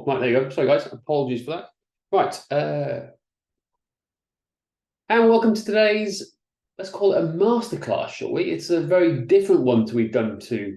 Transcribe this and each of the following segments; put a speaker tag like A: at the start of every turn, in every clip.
A: Right, there you go. Sorry, guys. Apologies for that. Right. And welcome to today's, let's call it a masterclass, shall we? It's a very different one to we've done for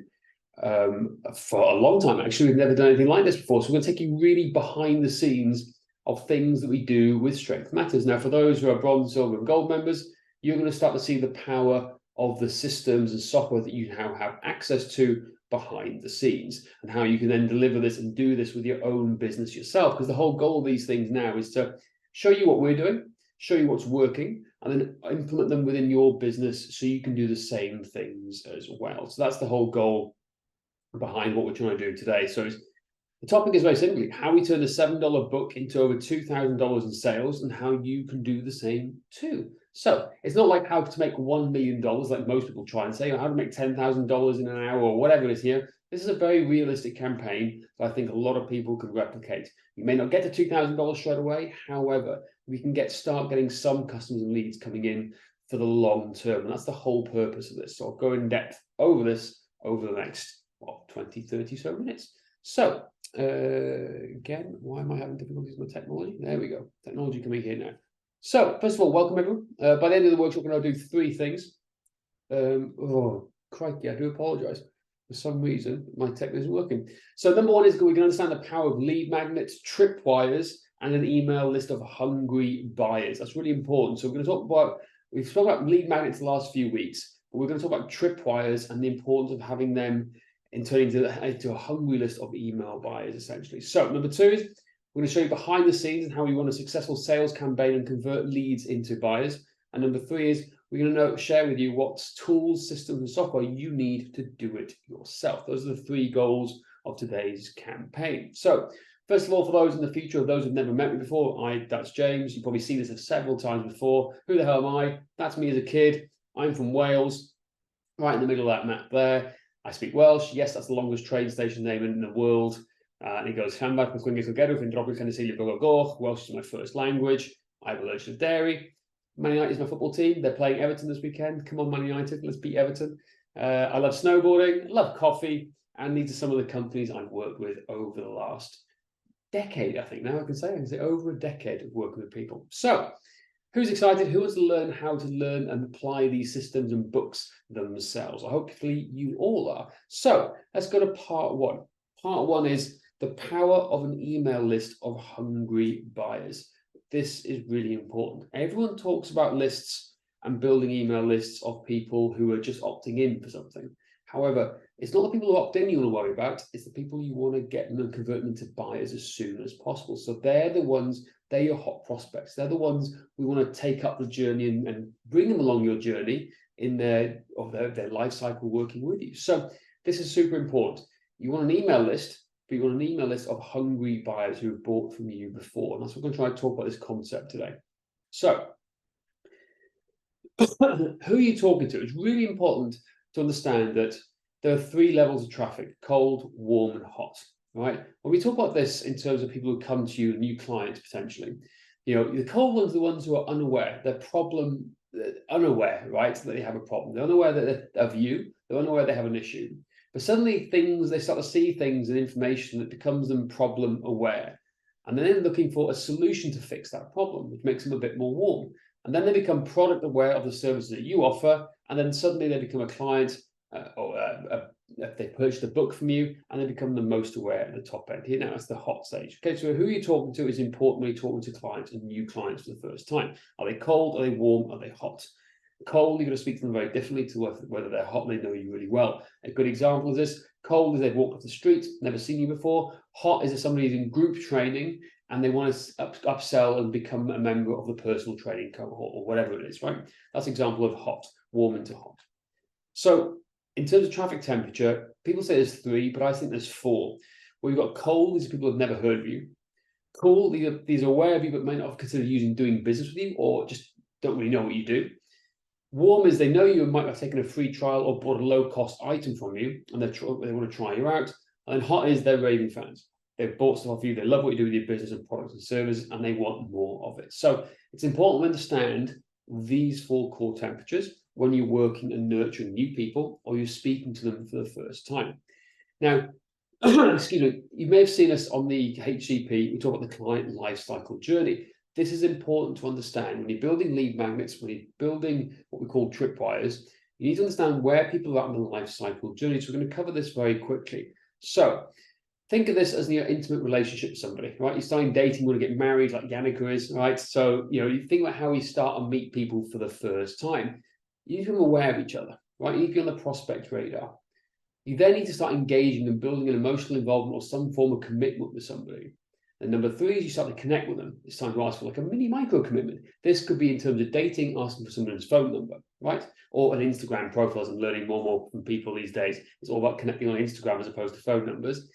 A: a long time. Actually, we've never done anything like this before. So we're going to take you really behind the scenes of things that we do with Strength Matters. Now, for those who are bronze, silver, and gold members, you're going to start to see the power of the systems and software that you now have access to behind the scenes, and how you can then deliver this and do this with your own business yourself. Because the whole goal of these things now is to show you what we're doing, show you what's working, and then implement them within your business so you can do the same things as well. So that's the whole goal behind what we're trying to do today. So the topic is very simply how we turn a $7 book into over $2,000 in sales, and how you can do the same too. So it's not like how to make $1 million like most people try and say, or how to make $10,000 in an hour or whatever it is here. This is a very realistic campaign that I think a lot of people can replicate. You may not get to $2,000 straight away. However, we can start getting some customers and leads coming in for the long term. And that's the whole purpose of this. So I'll go in depth over this over the next 20, 30 so minutes. So again, why am I having difficulties with my technology? There we go. Technology coming here now. So first of all, welcome everyone. By the end of the workshop, we're going to do 3 things. Oh, crikey, I do apologize. For some reason, my tech isn't working. So number 1 is we can understand the power of lead magnets, tripwires, and an email list of hungry buyers. That's really important. So we're going to talk about, we've spoken about lead magnets the last few weeks, but we're going to talk about tripwires and the importance of having them in turning into a hungry list of email buyers, essentially. So number 2 is we're going to show you behind the scenes and how we run a successful sales campaign and convert leads into buyers. And number 3 is we're going to share with you what tools, systems, and software you need to do it yourself. Those are the 3 goals of today's campaign. So first of all, for those in the future, those who've never met me before, that's James. You've probably seen this several times before. Who the hell am I? That's me as a kid. I'm from Wales, right in the middle of that map there. I speak Welsh. Yes, that's the longest train station name in the world. And it goes, Welsh is my first language. I have allergic to dairy. Man United is my football team. They're playing Everton this weekend. Come on, Man United. Let's beat Everton. I love snowboarding. I love coffee. And these are some of the companies I've worked with over the last decade, I think. Now I can say over a decade of working with people. So who's excited? Who wants to learn how to learn and apply these systems and books themselves? Hopefully you all are. So let's go to part 1. Part 1 is the power of an email list of hungry buyers. This is really important. Everyone talks about lists and building email lists of people who are just opting in for something. However, it's not the people who opt in you want to worry about, it's the people you want to get them and convert them into buyers as soon as possible. So they're the ones, they're your hot prospects. They're the ones we want to take up the journey and bring them along your journey in their life cycle working with you. So this is super important. You want an email list, but you want an email list of hungry buyers who have bought from you before. And that's what we're going to try to talk about this concept today. So who are you talking to? It's really important to understand that there are 3 levels of traffic: cold, warm, and hot. Right? When we talk about this in terms of people who come to you, new clients potentially, the cold ones are the ones who are unaware, unaware, right, that they have a problem. They're unaware of you. They're unaware they have an issue. But suddenly they start to see things and information that becomes them problem aware. And then they're looking for a solution to fix that problem, which makes them a bit more warm. And then they become product aware of the services that you offer. And then suddenly they become a client if they purchase a book from you, and they become the most aware at the top end. Here now, that's the hot stage. Okay, so who you're talking to is important when you're talking to clients and new clients for the first time. Are they cold? Are they warm? Are they hot? Cold, you're going to speak to them very differently to whether they're hot and they know you really well. A good example of this: cold is they've walked off the street, never seen you before. Hot is if somebody is in group training and they want to upsell and become a member of the personal training cohort or whatever it is, right? That's an example of hot, warm into hot. So in terms of traffic temperature, people say there's 3, but I think there's 4. Well, you've got cold, these are people who have never heard of you. Cool, these are aware of you, but may not have considered doing business with you, or just don't really know what you do. Warm is they know you and might have taken a free trial or bought a low-cost item from you, and they want to try you out. And then hot is they're raving fans. They've bought stuff off you, they love what you do with your business and products and services, and they want more of it. So it's important to understand these 4 core temperatures when you're working and nurturing new people or you're speaking to them for the first time. Now, excuse me, you may have seen us on the HCP, we talk about the client lifecycle journey. This is important to understand when you're building lead magnets, when you're building what we call tripwires, you need to understand where people are in the life cycle journey. So we're going to cover this very quickly. So think of this as your intimate relationship with somebody, right? You're starting dating, you want to get married like Yannicka is, right? So, you think about how you start and meet people for the first time. You need to become aware of each other, right? You need to be on the prospect radar. You then need to start engaging and building an emotional involvement or some form of commitment with somebody. And number three is you start to connect with them. It's time to ask for like a mini micro commitment. This could be in terms of dating, asking for someone's phone number, right? Or an Instagram profile. I'm learning more and more from people these days. It's all about connecting on Instagram as opposed to phone numbers.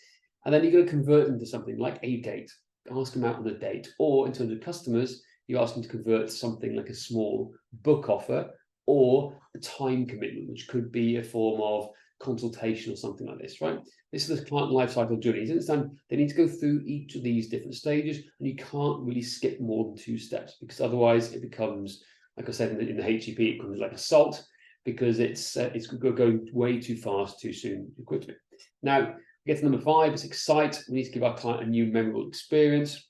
A: And then you're going to convert them to something like a date. Ask them out on a date. Or in terms of customers, you ask them to convert to something like a small book offer or a time commitment, which could be a form of consultation or something like this, right? This is the client lifecycle journey. You understand they need to go through each of these different stages, and you can't really skip more than 2 steps because otherwise it becomes, like I said in the HEP, it becomes like assault because it's going way too fast, too soon, too quickly. Now, we get to number 5, it's excite. We need to give our client a new memorable experience.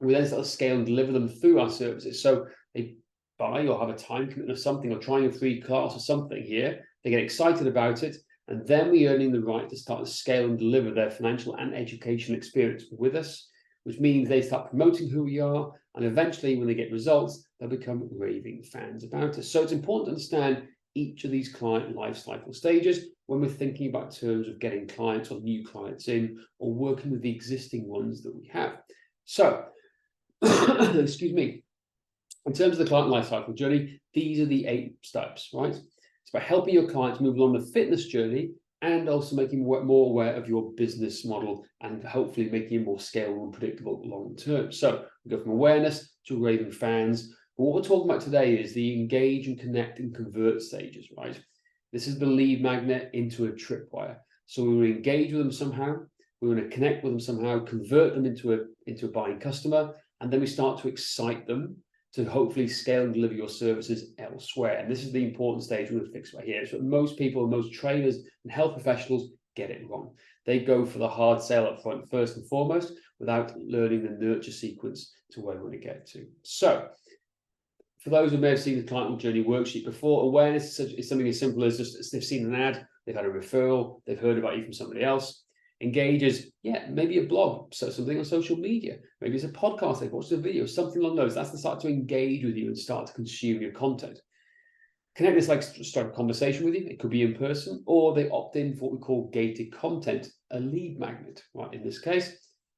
A: We then start to scale and deliver them through our services. So they buy or have a time commitment of something or trying a free class or something here. They get excited about it. And then we're earning the right to start to scale and deliver their financial and education experience with us, which means they start promoting who we are. And eventually, when they get results, they'll become raving fans about us. So it's important to understand each of these client lifecycle stages when we're thinking about terms of getting clients or new clients in or working with the existing ones that we have. So, excuse me, in terms of the client lifecycle journey, these are the 8 steps, right? It's about helping your clients move along the fitness journey and also making more aware of your business model and hopefully making it more scalable and predictable long term. So we go from awareness to raving fans. But what we're talking about today is the engage and connect and convert stages, right? This is the lead magnet into a tripwire. So we want to engage with them somehow. We want to connect with them somehow, convert them into a buying customer, and then we start to excite them to hopefully scale and deliver your services elsewhere. And this is the important stage we're going to fix right here. So most people, most trainers and health professionals get it wrong. They go for the hard sale up front first and foremost without learning the nurture sequence to where we want to get to. So for those who may have seen the client journey worksheet before, awareness is something as simple as just they've seen an ad, they've had a referral, they've heard about you from somebody else. Engage is, maybe a blog, so something on social media. Maybe it's a podcast, they've watched a video, something along those. That's to start to engage with you and start to consume your content. Connect is like start a conversation with you. It could be in person, or they opt in for what we call gated content, a lead magnet, right? In this case,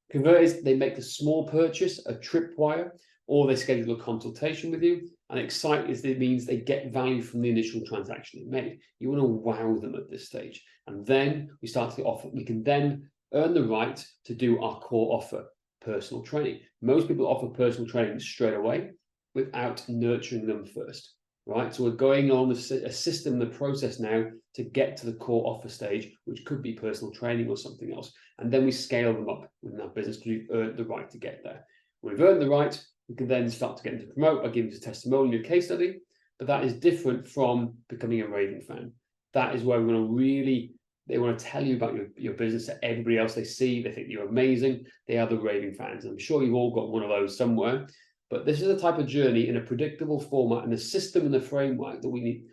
A: convert is they make a small purchase, a tripwire, or they schedule a consultation with you. And excite is it means they get value from the initial transaction they made. You want to wow them at this stage. And then we start to offer, we can then earn the right to do our core offer, personal training. Most people offer personal training straight away without nurturing them first, right? So we're going on a system, the process now to get to the core offer stage, which could be personal training or something else. And then we scale them up within our business because we've earned the right to get there. When we've earned the right, we can then start to get into promote. I'll give you a testimonial case study, but that is different from becoming a raving fan. That is where we're going to really, they want to tell you about your business to everybody else they see. They think you're amazing. They are the raving fans. I'm sure you've all got one of those somewhere, but this is a type of journey in a predictable format and a system and a framework that we need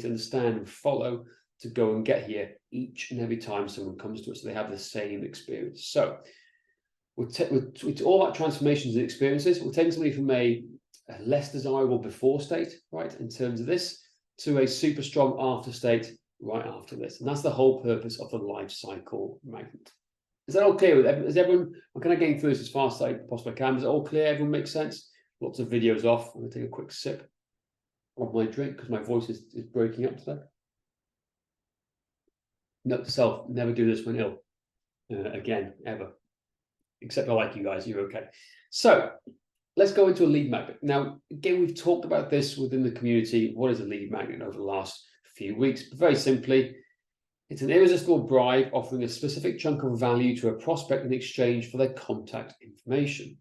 A: to understand and follow to go and get here each and every time someone comes to us, so they have the same with all that transformations and experiences, we're taking somebody from a less desirable before state, right, in terms of this, to a super strong after state right after this. And that's the whole purpose of the life cycle magnet. Is that all clear with everyone? Is everyone, I'm kind of getting through this as fast as I possibly can. Is it all clear? Everyone makes sense? Lots of videos off. I'm going to take a quick sip of my drink because my voice is breaking up today. Note to self, never do this when ill. Again, ever. Except I like you guys, you're okay. So let's go into a lead magnet. Now, again, we've talked about this within the community. What is a lead magnet over the last few weeks? But very simply, it's an irresistible bribe offering a specific chunk of value to a prospect in exchange for their contact information.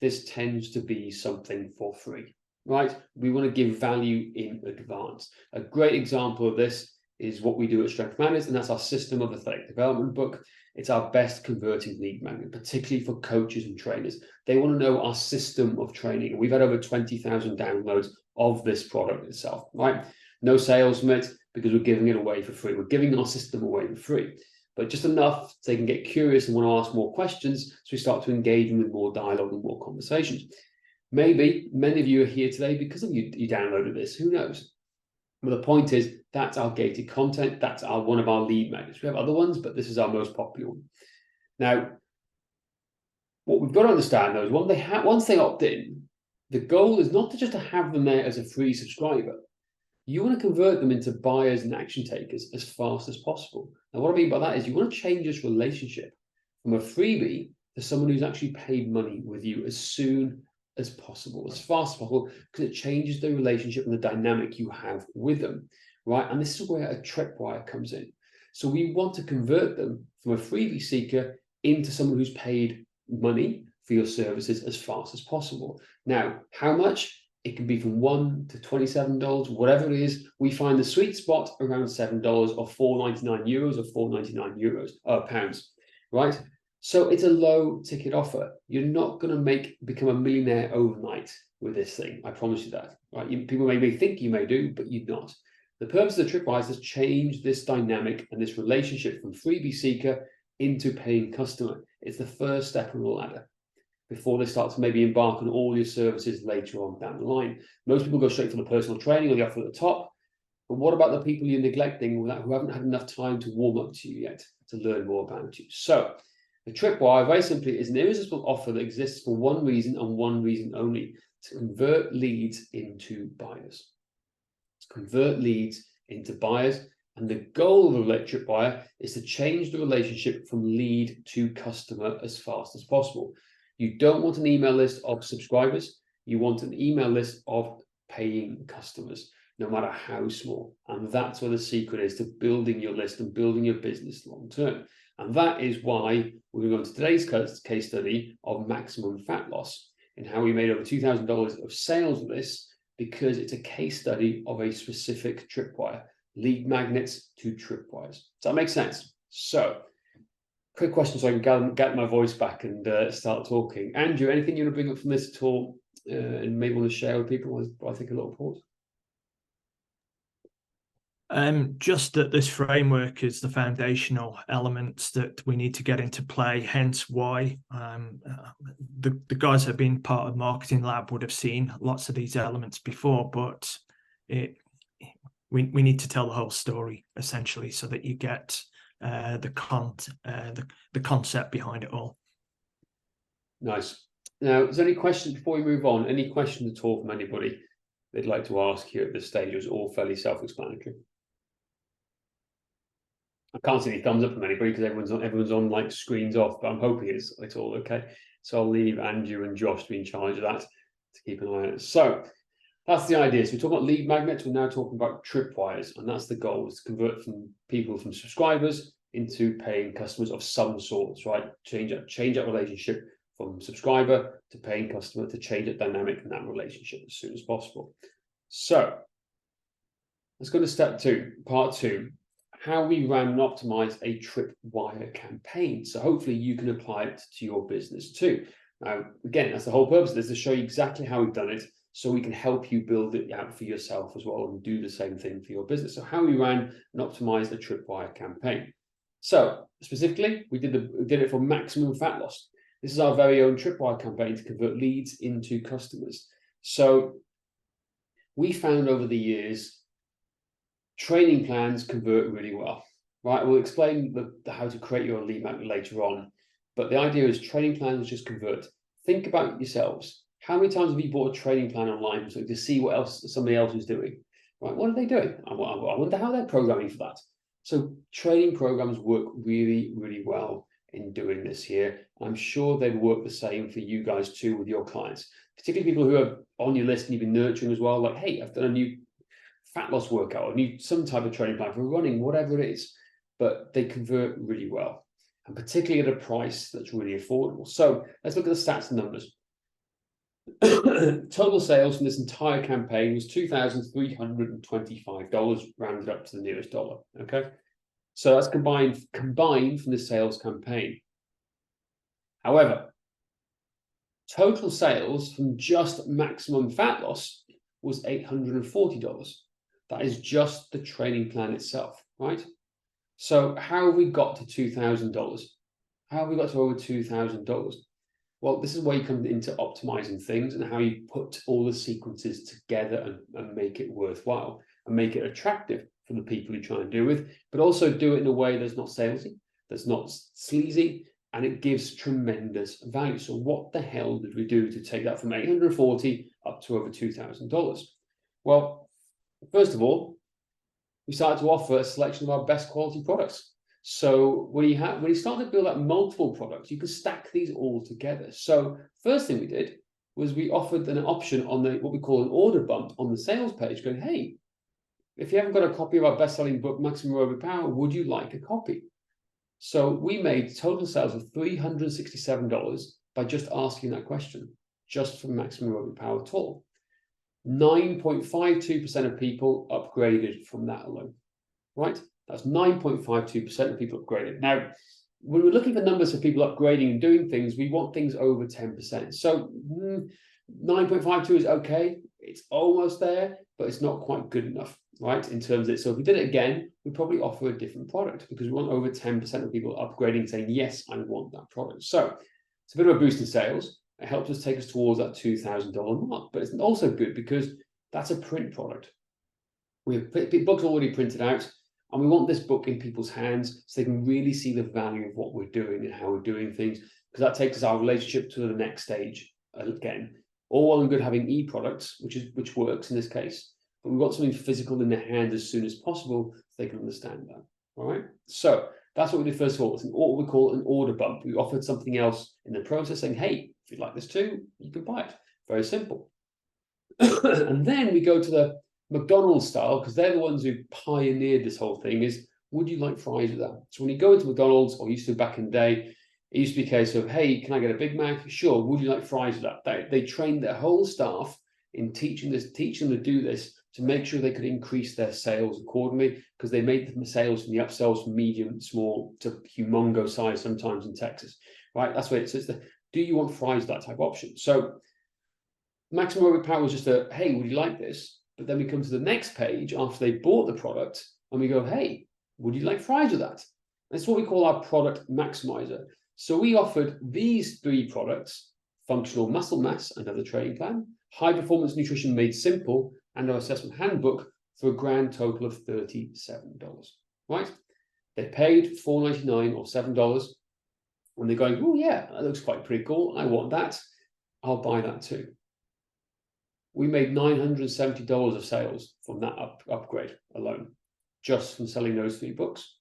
A: This tends to be something for free, right? We want to give value in advance. A great example of this is what we do at Strength Matters, and that's our System of Athletic Development book. It's our best converting lead magnet, particularly for coaches and trainers. They want to know our system of training. We've had over 20,000 downloads of this product itself, right? No sales from it because we're giving it away for free. We're giving our system away for free, but just enough so they can get curious and want to ask more questions. So we start to engage them with more dialogue and more conversations. Maybe many of you are here today because of you downloaded this. Who knows? But the point is, that's our gated content. That's one of our lead magnets. We have other ones, but this is our most popular one. Now, what we've got to understand, though, is once they opt in, the goal is not just to have them there as a free subscriber. You want to convert them into buyers and action takers as fast as possible. Now, what I mean by that is you want to change this relationship from a freebie to someone who's actually paid money with you as soon as possible, as fast as possible, because it changes the relationship and the dynamic you have with them, right? And this is where a tripwire comes in. So we want to convert them from a freebie seeker into someone who's paid money for your services as fast as possible. Now, how much? It can be from $1 to $27, whatever it is. We find the sweet spot around $7 or 4.99 euros or 4.99 pounds, right? So it's a low ticket offer. You're not going to become a millionaire overnight with this thing. I promise you that, right? People may think you may do, but you're not. The purpose of the tripwires is to change this dynamic and this relationship from freebie seeker into paying customer. It's the first step on the ladder before they start to maybe embark on all your services later on down the line. Most people go straight for the personal training or the offer at the top. But what about the people you're neglecting who haven't had enough time to warm up to you yet to learn more about you? So the tripwire, very simply, is an irresistible offer that exists for one reason and one reason only: to convert leads into buyers. To convert leads into buyers. And the goal of a tripwire is to change the relationship from lead to customer as fast as possible. You don't want an email list of subscribers. You want an email list of paying customers, no matter how small. And that's where the secret is to building your list and building your business long term. And that is why we're going to today's case study of maximum fat loss and how we made over $2,000 of sales with this, because it's a case study of a specific tripwire, lead magnets to tripwires. Does that make sense? So, quick question so I can get my voice back and start talking. Andrew, anything you want to bring up from this at all and maybe want to share with people while I think a little pause?
B: Just that this framework is the foundational elements that we need to get into play, hence why the guys that have been part of Marketing Lab would have seen lots of these elements before, but we need to tell the whole story, essentially, so that you get the concept behind it all.
A: Nice. Now, is there any questions before we move on? Any questions at all from anybody they'd like to ask here at this stage? It's all fairly self-explanatory. I can't see any thumbs up from anybody because everyone's on like screens off, but I'm hoping it's all okay. So I'll leave Andrew and Josh to be in charge of that to keep an eye on it. So that's the idea. So we're talking about lead magnets. We're now talking about tripwires, and that's the goal: is to convert from subscribers into paying customers of some sorts, right? Change that relationship from subscriber to paying customer, to change that dynamic in that relationship as soon as possible. So let's go to step 2, part 2. How we ran and optimize a tripwire campaign. So hopefully you can apply it to your business too. Now, again, that's the whole purpose of this, to show you exactly how we've done it, so we can help you build it out for yourself as well and do the same thing for your business. So how we ran and optimized a tripwire campaign. So specifically, we did it for maximum fat loss. This is our very own tripwire campaign to convert leads into customers. So we found over the years, training plans convert really well, right? We'll explain how to create your lead magnet later on, but the idea is training plans just convert. Think about yourselves. How many times have you bought a training plan online to see what else somebody else is doing? Right? What are they doing? I wonder how they're programming for that. So training programs work really, really well in doing this here. I'm sure they'd work the same for you guys too with your clients, particularly people who are on your list and you've been nurturing as well. Like, hey, I've done a new fat loss workout, or need some type of training plan for running, whatever it is, but they convert really well, and particularly at a price that's really affordable. So let's look at the stats and numbers. Total sales from this entire campaign was $2,325, rounded up to the nearest dollar. Okay, So that's combined from the sales campaign. However, total sales from just maximum fat loss was $840. That is just the training plan itself, right? So how have we got to $2,000? How have we got to over $2,000? Well, this is where you come into optimizing things and how you put all the sequences together and make it worthwhile and make it attractive for the people you try and do with, but also do it in a way that's not salesy, that's not sleazy, and it gives tremendous value. So what the hell did we do to take that from $840 up to over $2,000? Well, first of all, we started to offer a selection of our best quality products. So when you start to build up multiple products, you can stack these all together. So first thing we did was we offered an option on what we call an order bump on the sales page, going, hey, if you haven't got a copy of our best-selling book, Maximum Aerobic Power, would you like a copy? So we made total sales of $367 by just asking that question, just from Maximum Aerobic Power at all. 9.52% of people upgraded from that alone, right? That's 9.52% of people upgraded. Now, when we're looking for numbers for people upgrading and doing things, we want things over 10%. So 9.52 is okay. It's almost there, but it's not quite good enough, right? In terms of it. So if we did it again, we'd probably offer a different product because we want over 10% of people upgrading, saying, yes, I want that product. So it's a bit of a boost in sales. It helps us take us towards that $2,000 mark, but it's also good because that's a print product. We have books already printed out, and we want this book in people's hands so they can really see the value of what we're doing and how we're doing things, because that takes us our relationship to the next stage again. All well and good having e-products, which works in this case, but we want something physical in their hand as soon as possible so they can understand that. All right. So that's what we did first of all. It's what we call an order bump. We offered something else in the process, saying, hey, if you'd like this too, you can buy it. Very simple. And then we go to the McDonald's style, because they're the ones who pioneered this whole thing, is would you like fries with that? So when you go into McDonald's, or used to back in the day, it used to be a case of, hey, can I get a Big Mac? Sure. Would you like fries with that? They trained their whole staff in teaching them to do this to make sure they could increase their sales accordingly, because they made the sales from the upsells from medium, small to humongous size sometimes in Texas, right? That's what it is. Do you want fries, that type of option? So Maximum Aerobic Power was just a, hey, would you like this? But then we come to the next page after they bought the product and we go, hey, would you like fries with that? That's what we call our product maximizer. So we offered these three products: functional muscle mass, another training plan, high performance nutrition made simple, and our assessment handbook, for a grand total of $37, right? They paid $4.99 or $7, and they're going, oh yeah, that looks quite pretty cool. I want that. I'll buy that too. We made $970 of sales from that upgrade alone, just from selling those three books.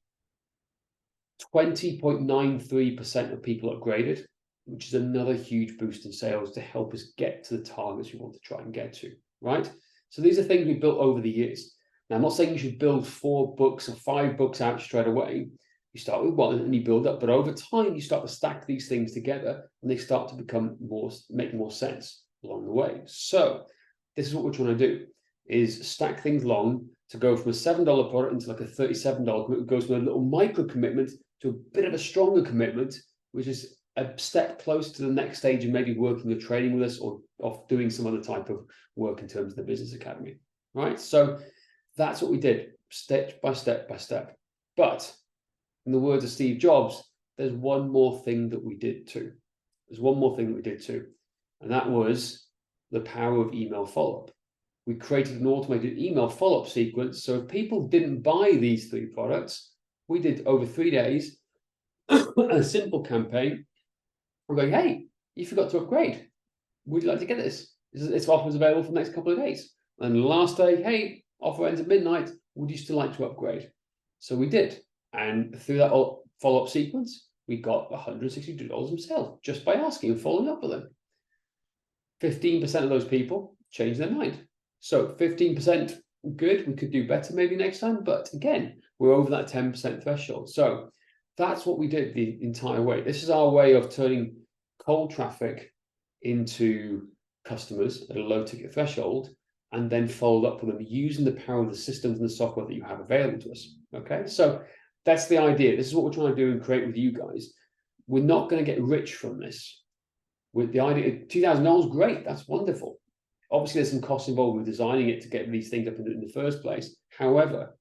A: 20.93% of people upgraded, which is another huge boost in sales to help us get to the targets we want to try and get to, right? So these are things we built over the years. Now, I'm not saying you should build 4 books or 5 books out straight away. You start with one and you build up, but over time, you start to stack these things together and they start to make more sense along the way. So this is what we're trying to do, is stack things long to go from a $7 product into like a $37 commitment. It goes from a little micro commitment to a bit of a stronger commitment, which is a step close to the next stage of maybe working or training with us, or of doing some other type of work in terms of the business academy, right? So that's what we did, step by step by step. But in the words of Steve Jobs, there's one more thing that we did too. And that was the power of email follow-up. We created an automated email follow-up sequence. So if people didn't buy these 3 products, we did over 3 days, a simple campaign. We're going, hey, you forgot to upgrade. Would you like to get this? This offer is available for the next couple of days. And the last day, hey, offer ends at midnight. Would you still like to upgrade? So we did. And through that follow-up sequence, we got $162 in sales just by asking and following up with them. 15% of those people changed their mind. So 15% good. We could do better maybe next time. But again, we're over that 10% threshold. So that's what we did the entire way. This is our way of turning cold traffic into customers at a low ticket threshold, and then followed up with them using the power of the systems and the software that you have available to us. Okay, so that's the idea. This is what we're trying to do and create with you guys. We're not going to get rich from this. With the idea, $2,000, great, that's wonderful. Obviously, there's some costs involved with designing it to get these things up in the first place. However,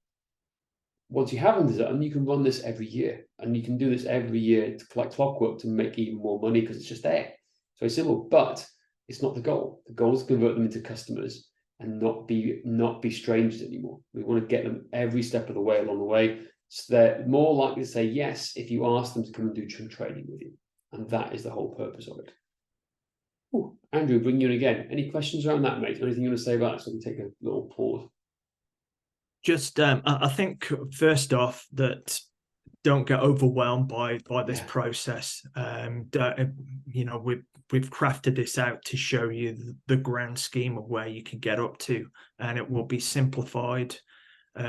A: once you have them designed, you can run this every year, and you can do this every year to collect clockwork to make even more money because it's just there. So it's simple, but it's not the goal. The goal is to convert them into customers and not be strangers anymore. We want to get them every step of the way along the way, so they're more likely to say yes if you ask them to come and do training with you, and that is the whole purpose of it. Ooh, Andrew, bring you in again. Any questions around that, mate? Anything you want to say about it? So we can take a little pause.
B: Just, I think first off that don't get overwhelmed by this process. You know, we've crafted this out to show you the grand scheme of where you can get up to, and it will be simplified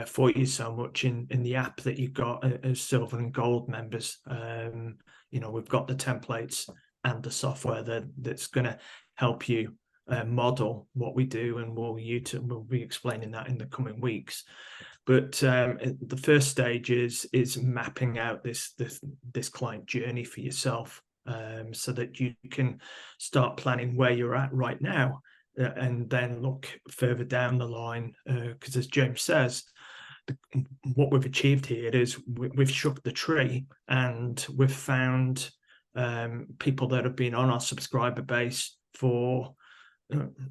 B: for you so much in the app that you've got as silver and gold members. You know, we've got the templates and the software that's going to help you model what we do, and we'll be explaining that in the coming weeks. But the first stage is mapping out this client journey for yourself, so that you can start planning where you're at right now, and then look further down the line, because as James says, what we've achieved here is we've shook the tree, and we've found people that have been on our subscriber base for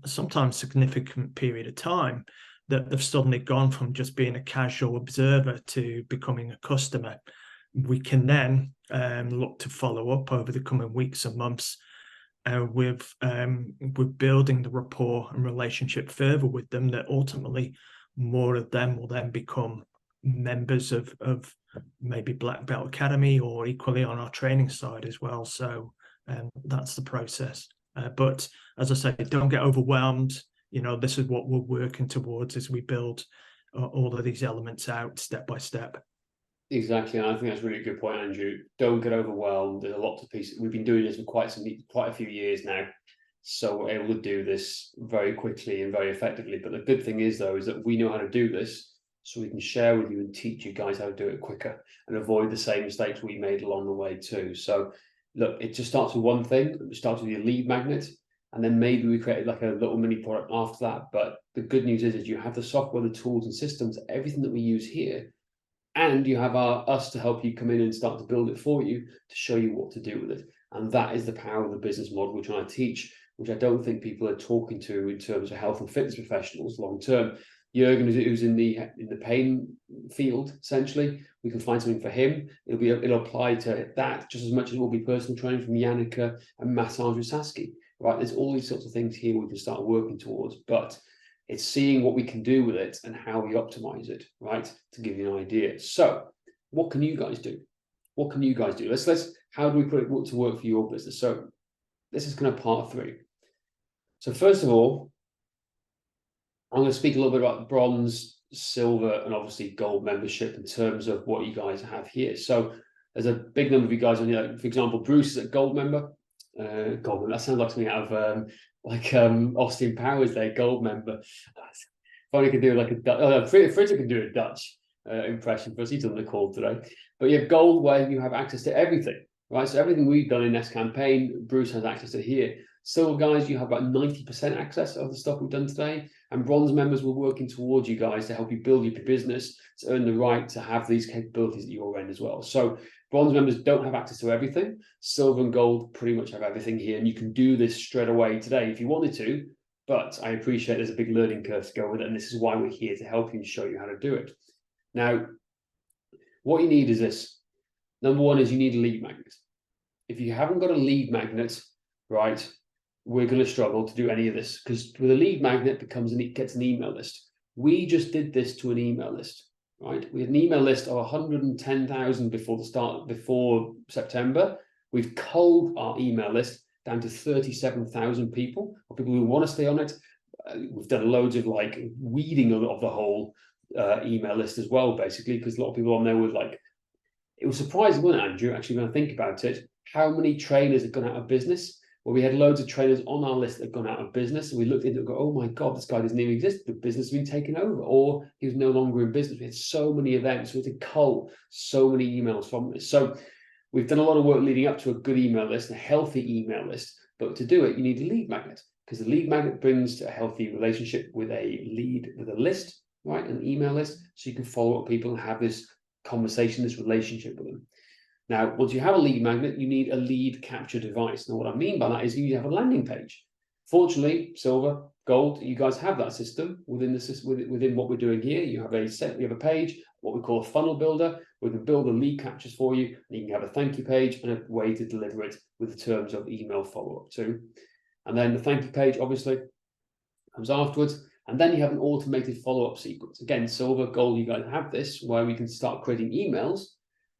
B: sometimes significant period of time, that they've suddenly gone from just being a casual observer to becoming a customer. We can then look to follow up over the coming weeks and months with building the rapport and relationship further with them, that ultimately more of them will then become members of maybe Black Belt Academy, or equally on our training side as well. So that's the process. But as I say, don't get overwhelmed. You know, this is what we're working towards as we build all of these elements out step by step.
A: Exactly, and I think that's a really good point, Andrew. Don't get overwhelmed. There's a lot of pieces. We've been doing this for quite a few years now, so we're able to do this very quickly and very effectively. But the good thing is, though, is that we know how to do this, so we can share with you and teach you guys how to do it quicker and avoid the same mistakes we made along the way too. So, look, it just starts with one thing. It starts with your lead magnet, and then maybe we created like a little mini product after that. But the good news is you have the software, the tools and systems, everything that we use here, and you have us to help you come in and start to build it for you, to show you what to do with it. And that is the power of the business model we're trying to teach, which I don't think people are talking to in terms of health and fitness professionals long term. Jürgen, who's in the pain field, essentially, we can find something for him. It'll apply to that just as much as it will be personal training from Yannicka and massage with Saskia. Right? There's all these sorts of things here we can start working towards, but it's seeing what we can do with it and how we optimize it, right? To give you an idea. So, what can you guys do? What can you guys do? How do we put it to work for your business? So, this is kind of part 3. So, first of all, I'm going to speak a little bit about bronze, silver, and obviously gold membership in terms of what you guys have here. So, there's a big number of you guys on here. Like, for example, Bruce is a gold member. Gold member. That sounds like something out of Austin Powers there, gold member. If only could do like a Fritz can do a Dutch impression for us. He's on the call today. But you have gold, where you have access to everything, right? So everything we've done in this campaign, Bruce has access to here. Silver guys, you have about 90% access of the stuff we've done today. And bronze members, we're working towards you guys to help you build your business, to earn the right to have these capabilities at your end as well. So bronze members don't have access to everything. Silver and gold pretty much have everything here. And you can do this straight away today if you wanted to. But I appreciate there's a big learning curve to go with it. And this is why we're here, to help you and show you how to do it. Now, what you need is this. Number one is you need a lead magnet. If you haven't got a lead magnet, right, we're going to struggle to do any of this, because with a lead magnet it gets an email list. We just did this to an email list, right? We had an email list of 110,000 before September. We've culled our email list down to 37,000 people, or people who want to stay on it. We've done loads of like weeding of the whole email list as well, basically, because a lot of people on there were like, it was surprising, wasn't it, Andrew, actually, when I think about it, how many trainers have gone out of business where we had loads of trainers on our list that had gone out of business, and we looked into it and go, oh my God, this guy doesn't even exist. The business has been taken over, or he was no longer in business. We had so many events, we had to cull so many emails from this. So we've done a lot of work leading up to a good email list, a healthy email list. But to do it, you need a lead magnet, because the lead magnet brings a healthy relationship with a list, right? An email list, so you can follow up people and have this conversation, this relationship with them. Now, once you have a lead magnet, you need a lead capture device. Now, what I mean by that is you need to have a landing page. Fortunately, silver, gold, you guys have that system within the system, within what we're doing here. You have a page, what we call a funnel builder. We can build the lead captures for you, and you can have a thank you page and a way to deliver it with the terms of email follow-up too. And then the thank you page obviously comes afterwards. And then you have an automated follow-up sequence. Again, silver, gold, you guys have this where we can start creating emails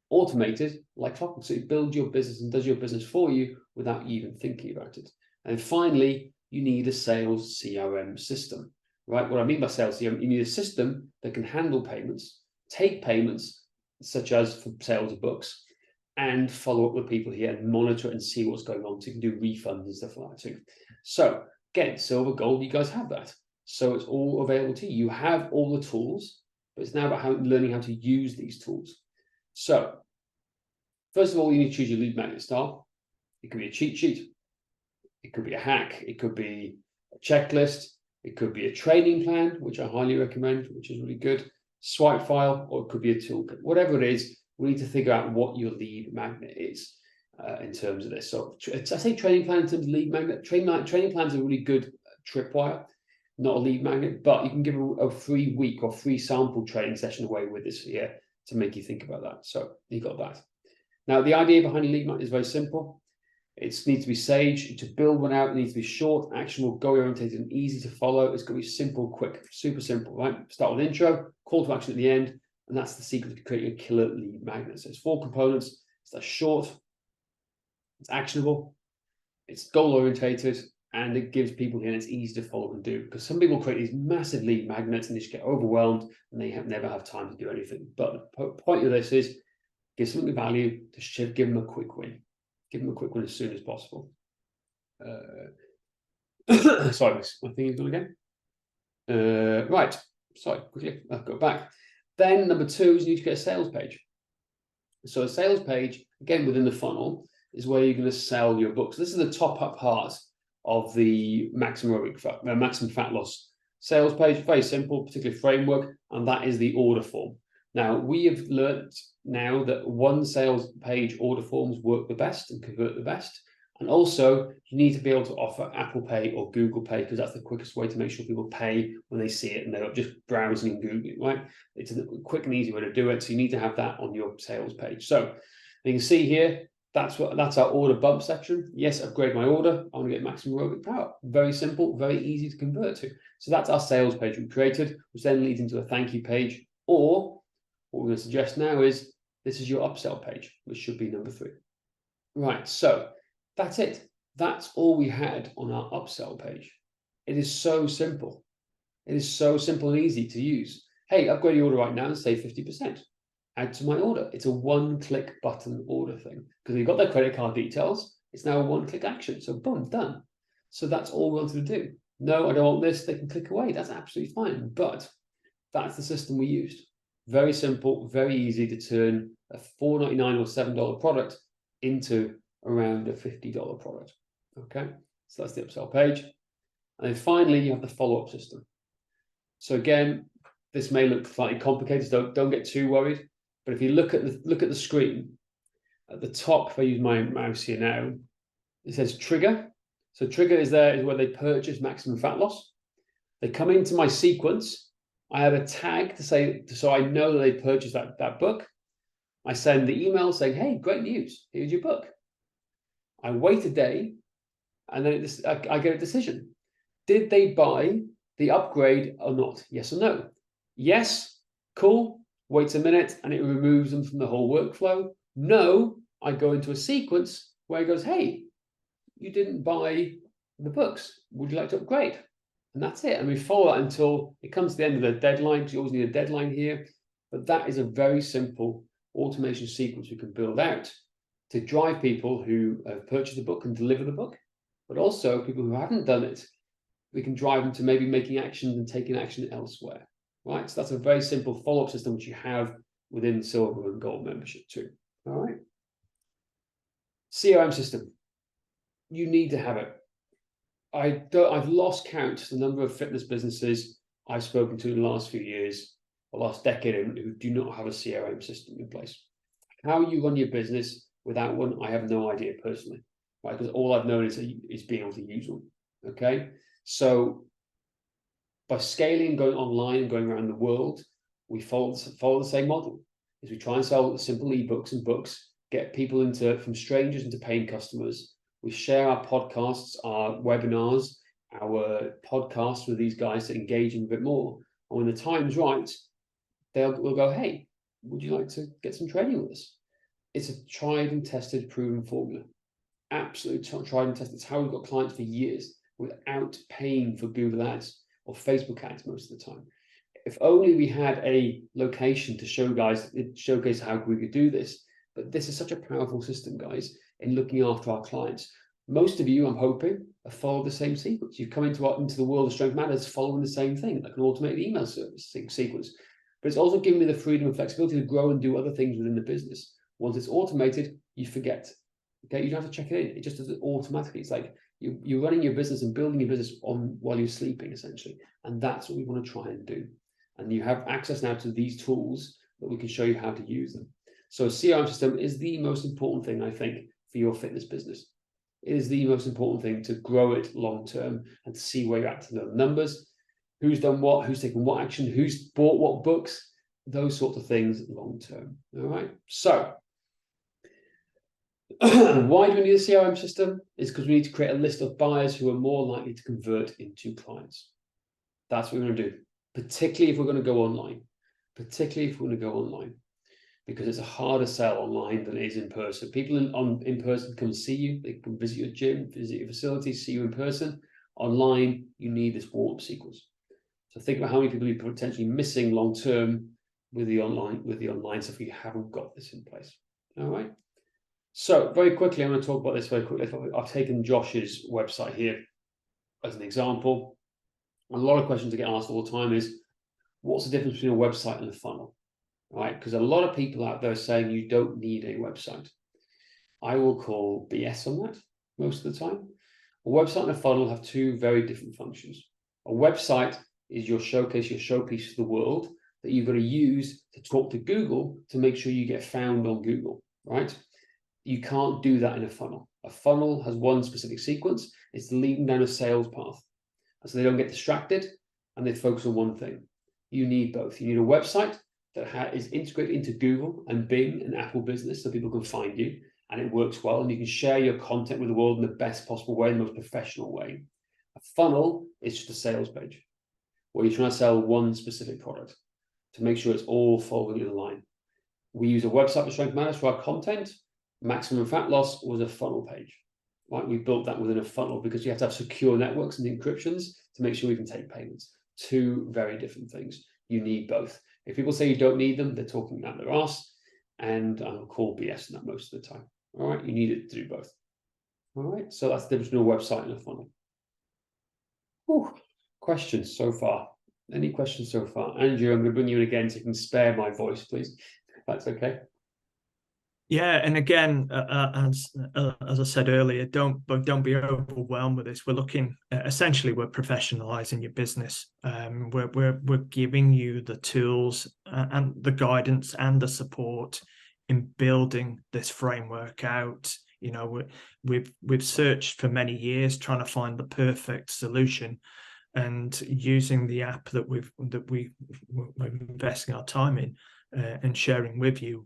A: automated like clockwork. So it builds your business and does your business for you without you even thinking about it. And finally, you need a sales CRM system, right? What I mean by sales CRM, you need a system that can handle payments, take payments, such as for sales of books, and follow up with people here and monitor it and see what's going on. So you can do refunds and stuff like that too. So again, silver, gold, you guys have that. So it's all available to you. You have all the tools, but it's now about learning how to use these tools. So first of all, you need to choose your lead magnet style. It could be a cheat sheet. It could be a hack. It could be a checklist. It could be a training plan, which I highly recommend, which is really good. Swipe file, or it could be a toolkit. Whatever it is, we need to figure out what your lead magnet is in terms of this. So I say training plan in terms of lead magnet. Training plans are a really good tripwire, not a lead magnet, but you can give a free week or free sample training session away with this here to make you think about that. So you got that. Now, the idea behind a lead magnet is very simple. It needs to be sage. To build one out, it needs to be short, actionable, goal-oriented, and easy to follow. It's going to be simple, quick, super simple, right? Start with intro, call to action at the end, and that's the secret to creating a killer lead magnet. So it's 4 components. It's that short, it's actionable, it's goal-oriented, and it gives people here, and it's easy to follow and do. Because some people create these massive lead magnets and they just get overwhelmed and they never have time to do anything. But the point of this is give something of value to give them a quick win. Give them a quick one as soon as possible. Sorry, my thing is gone again. Right, sorry, quickly, I'll go back. Then number 2 is you need to get a sales page. So a sales page, again, within the funnel, is where you're going to sell your books. This is the top up part of the maximum fat loss sales page. Very simple, particular framework, and that is the order form. Now, we have learned now that one sales page order forms work the best and convert the best. And also, you need to be able to offer Apple Pay or Google Pay, because that's the quickest way to make sure people pay when they see it and they're not just browsing and Googling, right? It's a quick and easy way to do it. So you need to have that on your sales page. So you can see here, that's our order bump section. Yes, upgrade my order. I want to get maximum aerobic power. Very simple, very easy to convert to. So that's our sales page we created, which then leads into a thank you page. Or what we're going to suggest now is this is your upsell page, which should be number 3. Right, so that's it. That's all we had on our upsell page. It is so simple. It is so simple and easy to use. Hey, upgrade your order right now and save 50%. Add to my order. It's a one-click button order thing. Because we've got their credit card details, it's now a one-click action. So boom, done. So that's all we wanted to do. No, I don't want this. They can click away. That's absolutely fine. But that's the system we used. Very simple, very easy to turn a $4.99 or $7 product into around a $50 product. Okay, so that's the upsell page. And then finally, you have the follow-up system. So again, this may look slightly complicated, so don't get too worried. But if you look at the screen, at the top, if I use my mouse here now, it says trigger. So trigger is where they purchase maximum fat loss. They come into my sequence. I have a tag to say, so I know that they purchased that book. I send the email saying, hey, great news, here's your book. I wait a day, and then I get a decision. Did they buy the upgrade or not? Yes or no? Yes, cool, waits a minute, and it removes them from the whole workflow. No, I go into a sequence where it goes, hey, you didn't buy the books. Would you like to upgrade? And that's it. And we follow that until it comes to the end of the deadline, because you always need a deadline here. But that is a very simple automation sequence we can build out to drive people who have purchased the book and deliver the book but also people who haven't done it, we can drive them to maybe making action and taking action elsewhere, right? So that's a very simple follow-up system which you have within Silver and Gold membership too, all right? CRM system, you need to have it. I've lost count the number of fitness businesses I've spoken to in the last few years, the last decade, who do not have a CRM system in place. How you run your business without one, I have no idea personally, right? Because all I've known is being able to use one, okay? So by scaling, going online and going around the world, we follow the same model. Is we try and sell simple ebooks and books, get people from strangers into paying customers. We share our podcasts, our webinars, our podcasts with these guys to engage in a bit more. And when the time's right, we'll go, hey, would you like to get some training with us? It's a tried and tested, proven formula. Absolutely tried and tested. It's how we've got clients for years without paying for Google ads or Facebook ads most of the time. If only we had a location to showcase how we could do this. But this is such a powerful system, guys, in looking after our clients. Most of you, I'm hoping, have followed the same sequence. You've come into the world of Strength Matters following the same thing, like an automated email service sequence. But it's also given me the freedom and flexibility to grow and do other things within the business. Once it's automated, you forget. Okay, you don't have to check it in. It just does it automatically. It's like you're running your business and building your business while you're sleeping, essentially. And that's what we want to try and do. And you have access now to these tools that we can show you how to use them. So a CRM system is the most important thing, I think, for your fitness business. It is the most important thing to grow it long term and to see where you're at, to know the numbers, who's done what, who's taken what action, who's bought what books, those sorts of things long term. All right. So why do we need a CRM system? It's because we need to create a list of buyers who are more likely to convert into clients. That's what we're going to do, particularly if we're going to go online. Because it's a harder sell online than it is in person. People in person come see you. They can visit your gym, visit your facilities, see you in person. Online, you need this warm sequence. So think about how many people you're potentially missing long term with the online stuff if you haven't got this in place. All right. So very quickly, I'm going to talk about this very quickly. I've taken Josh's website here as an example. A lot of questions I get asked all the time is, what's the difference between a website and a funnel? Right? Because a lot of people out there are saying you don't need a website. I will call BS on that most of the time. A website and a funnel have two very different functions. A website is your showcase, your showpiece to the world that you're going to use to talk to Google to make sure you get found on Google, right? You can't do that in a funnel. A funnel has one specific sequence. It's leading down a sales path. So they don't get distracted and they focus on one thing. You need both. You need a website that is integrated into Google and Bing and Apple Business so people can find you and it works well and you can share your content with the world in the best possible way, the most professional way. A funnel is just a sales page where you're trying to sell one specific product to make sure it's all following in line. We use a website for Strength Matters for our content. Maximum Fat Loss was a funnel page. Right? We built that within a funnel because you have to have secure networks and encryptions to make sure we can take payments. Two very different things. You need both. If people say you don't need them, they're talking out their ass, and I'll call BS on that most of the time. All right, you need it to do both. All right, so that's the difference between a website and a funnel. Whew. Questions so far? Any questions so far? Andrew, I'm going to bring you in again so you can spare my voice, please. If that's okay.
B: Yeah, and again, as I said earlier, don't be overwhelmed with this. We're looking essentially, we're professionalizing your business. We're giving you the tools and the guidance and the support in building this framework out. You know, we've searched for many years trying to find the perfect solution, and using the app that we're investing our time in and sharing with you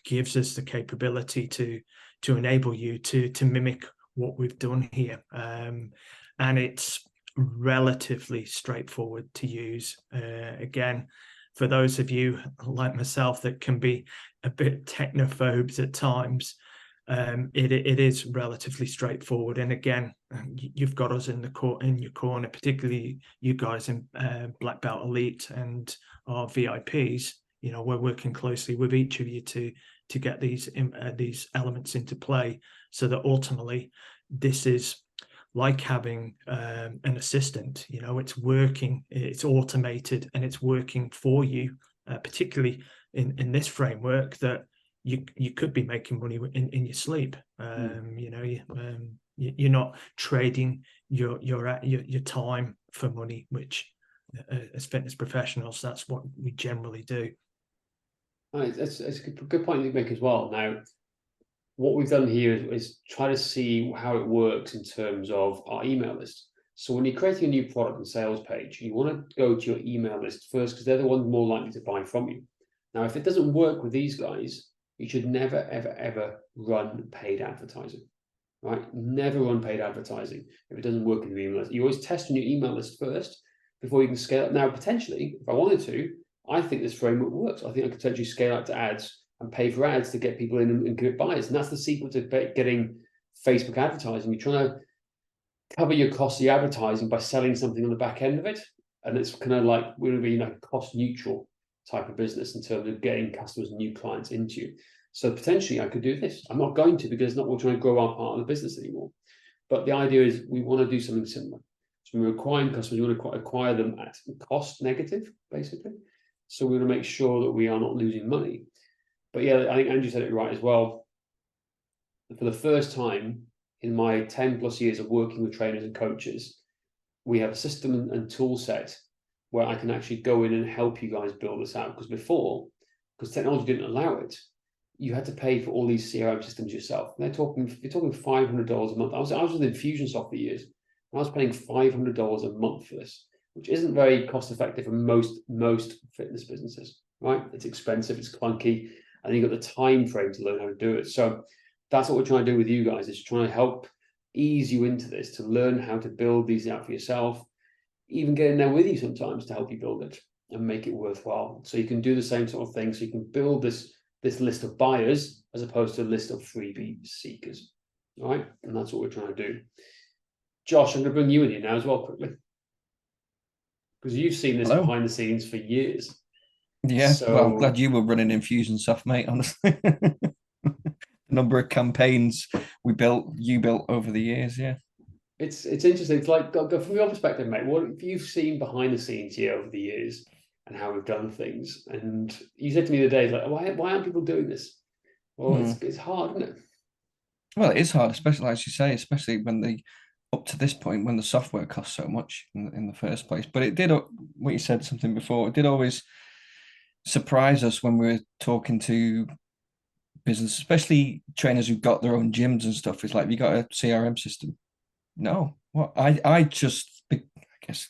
B: gives us the capability to enable you to mimic what we've done here, and it's relatively straightforward to use. Again, for those of you like myself that can be a bit technophobes at times, it is relatively straightforward. And again, you've got us in your corner, particularly you guys in Black Belt Elite and our VIPs. You know, we're working closely with each of you to get these elements into play, so that ultimately this is like having an assistant. You know, it's working, it's automated, and it's working for you, particularly in this framework that you could be making money in your sleep. You know, you're not trading your time for money, which as fitness professionals, that's what we generally do.
A: That's a good point you make as well. Now, what we've done here is try to see how it works in terms of our email list. So when you're creating a new product and sales page, you want to go to your email list first because they're the ones more likely to buy from you. Now, if it doesn't work with these guys, you should never, ever, ever run paid advertising, right? Never run paid advertising if it doesn't work in your email list. You always test on your email list first before you can scale it. Now, potentially, if I wanted to, I think this framework works. I think I could potentially scale out to ads and pay for ads to get people in and get buyers. And that's the secret to getting Facebook advertising. You're trying to cover your costs of advertising by selling something on the back end of it. And it's kind of like we're going to be like a cost neutral type of business in terms of getting customers and new clients into you. So potentially I could do this. I'm not going to because it's not what we're trying to grow our part of the business anymore. But the idea is we want to do something similar. So we're acquiring customers, we want to acquire them at cost negative, basically. So we're going to make sure that we are not losing money. But yeah, I think Andrew said it right as well. For the first time in my 10 plus years of working with trainers and coaches, we have a system and tool set where I can actually go in and help you guys build this out. Because before, because technology didn't allow it, you had to pay for all these CRM systems yourself. And you're talking $500 a month. I was with Infusionsoft for years, and I was paying $500 a month for this, which isn't very cost effective for most fitness businesses, right? It's expensive, it's clunky, and you've got the time frame to learn how to do it. So that's what we're trying to do with you guys, is trying to help ease you into this, to learn how to build these out for yourself, even get in there with you sometimes to help you build it and make it worthwhile. So you can do the same sort of thing. So you can build this list of buyers as opposed to a list of freebie seekers. All right. And that's what we're trying to do. Josh, I'm going to bring you in here now as well quickly, because you've seen this behind the scenes for years.
C: Yeah. So, well, I'm glad you were running Infusionsoft, mate, honestly. Number of campaigns you built over the years. Yeah.
A: It's interesting. It's like, go from your perspective, mate, what have you seen behind the scenes here over the years and how we've done things? And you said to me the other day, like, why aren't people doing this? Well, it's hard, isn't it?
C: Well, it is hard, especially as you say, especially when up to this point when the software costs so much in the first place. But it did, what you said something before, it did always surprise us when we were talking to business, especially trainers who've got their own gyms and stuff. It's like, have you got a CRM system? No. Well, I guess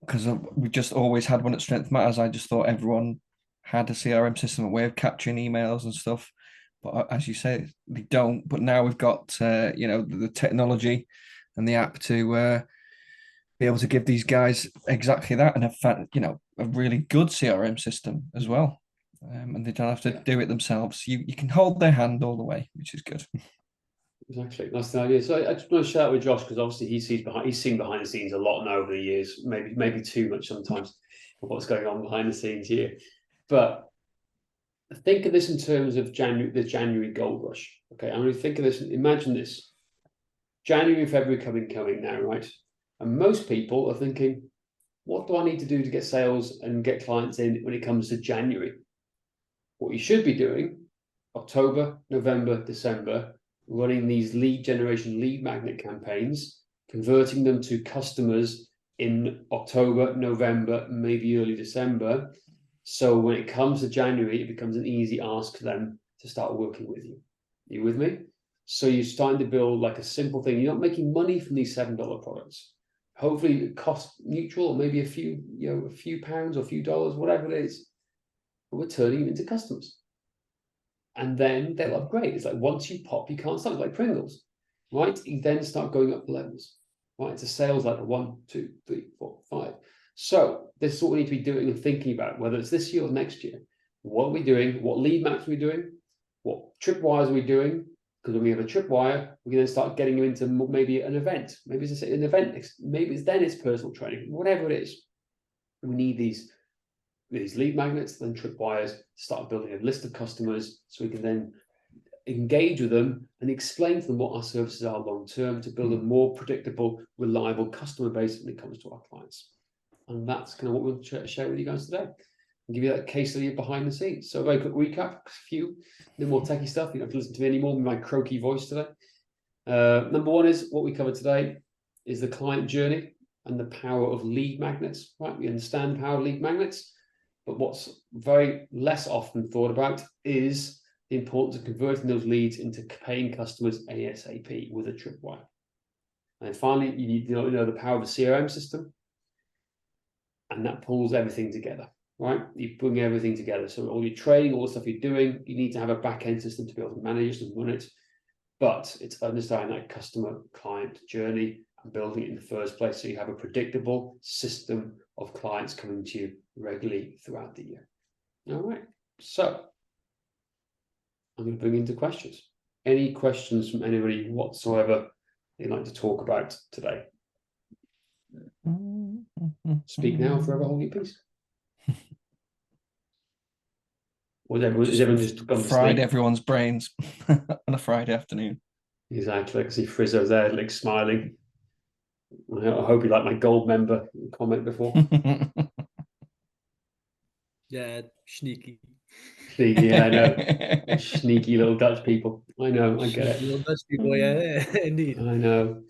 C: because we just always had one at Strength Matters. I just thought everyone had a CRM system, a way of capturing emails and stuff. But as you say, they don't. But now we've got the technology and the app to be able to give these guys exactly that, and a really good CRM system as well. And they don't have to do it themselves. You can hold their hand all the way, which is good.
A: Exactly, that's the idea. So I just want to share it with Josh, because obviously he's seen behind the scenes a lot now over the years, maybe too much sometimes of what's going on behind the scenes here. But think of this in terms of the January gold rush. Okay, I'm going to think of this. Imagine this: January, February coming now, right? And most people are thinking, what do I need to do to get sales and get clients in when it comes to January? What you should be doing, October, November, December, running these lead generation, lead magnet campaigns, converting them to customers in October, November, maybe early December. So when it comes to January, it becomes an easy ask for them to start working with you. Are you with me? So you're starting to build like a simple thing. You're not making money from these $7 products. Hopefully cost neutral, or maybe a few pounds or a few dollars, whatever it is. But we're turning them into customers. And then they'll upgrade. It's like once you pop, you can't stop. It's like Pringles, right? You then start going up the levels, right? It's a sales level 1, 2, 3, 4, 5. So this is what we need to be doing and thinking about, whether it's this year or next year. What are we doing? What lead maps are we doing? What tripwires are we doing? Because when we have a tripwire, we can then start getting you into maybe an event. Maybe it's an event. Maybe it's personal training. Whatever it is, we need these lead magnets, then tripwires, start building a list of customers, so we can then engage with them and explain to them what our services are long term to build a more predictable, reliable customer base when it comes to our clients. And that's kind of what we'll share with you guys today. I'll give you that case study behind the scenes. So a very quick recap, a few, no more techie stuff. You don't have to listen to me anymore with my croaky voice today. Number one is what we covered today is the client journey and the power of lead magnets, right? We understand the power of lead magnets, but what's very less often thought about is the importance of converting those leads into paying customers ASAP with a tripwire. And finally, you need to know the power of a CRM system, and that pulls everything together, right? You bring everything together. So all your training, all the stuff you're doing, you need to have a back-end system to be able to manage and run it. But it's understanding that customer-client journey and building it in the first place so you have a predictable system of clients coming to you regularly throughout the year. All right, so I'm going to bring into questions. Any questions from anybody whatsoever they'd like to talk about today? Speak now, forever hold your peace. Or is everyone just gone to
C: fried
A: sleep?
C: Everyone's brains on a Friday afternoon.
A: Exactly. I can see Frizzo there, like smiling. I hope you like my gold member comment before.
D: Yeah, sneaky.
A: Sneaky, yeah, I know. Sneaky little Dutch people. I know, I get it.
D: Little Dutch people, yeah, indeed.
A: I know.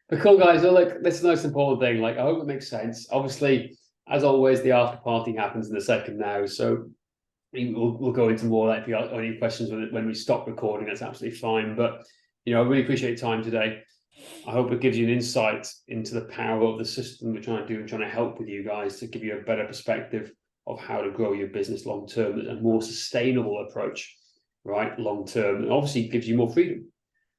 A: But cool, guys. Well, look, that's the most important thing. Like, I hope it makes sense. Obviously, as always, the after party happens in a second now. So we'll go into more of that if you have any questions when we stop recording. That's absolutely fine. But, I really appreciate your time today. I hope it gives you an insight into the power of the system we're trying to do and trying to help with you guys to give you a better perspective of how to grow your business long term, a more sustainable approach, right? Long term. And obviously it gives you more freedom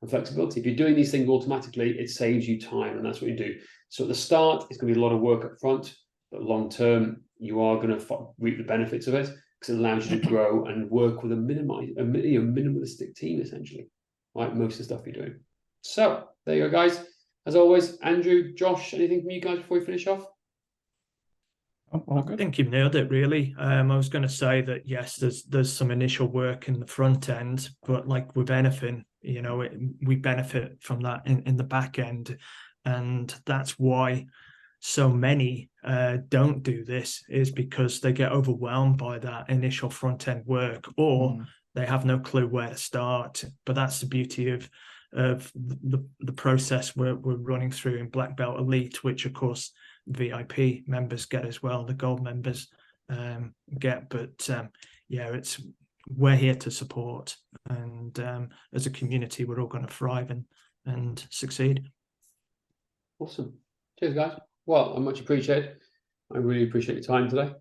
A: and flexibility. If you're doing these things automatically, it saves you time, and that's what you do. So at the start, it's going to be a lot of work up front, but long term, you are going to reap the benefits of it because it allows you to grow and work with a minimalistic team, essentially, right? Most of the stuff you're doing. So there you go, guys. As always, Andrew, Josh, anything from you guys before we finish off?
B: I think you've nailed it, really. I was going to say that, yes, there's some initial work in the front end, but like with anything, we benefit from that in the back end. And that's why so many don't do this, is because they get overwhelmed by that initial front end work, or they have no clue where to start. But that's the beauty of the process we're running through in Black Belt Elite, which of course VIP members get as well, the gold members get. But we're here to support, and as a community we're all going to thrive and succeed.
A: Awesome. Cheers, guys. Well, I much appreciate it. I really appreciate your time today.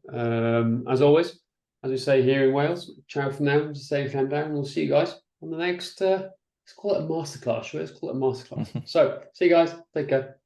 A: As always, as we say here in Wales, ciao for now, safe hand down. We'll see you guys on the next let's call it a masterclass, shall we? Let's call it a masterclass. So see you guys, take care.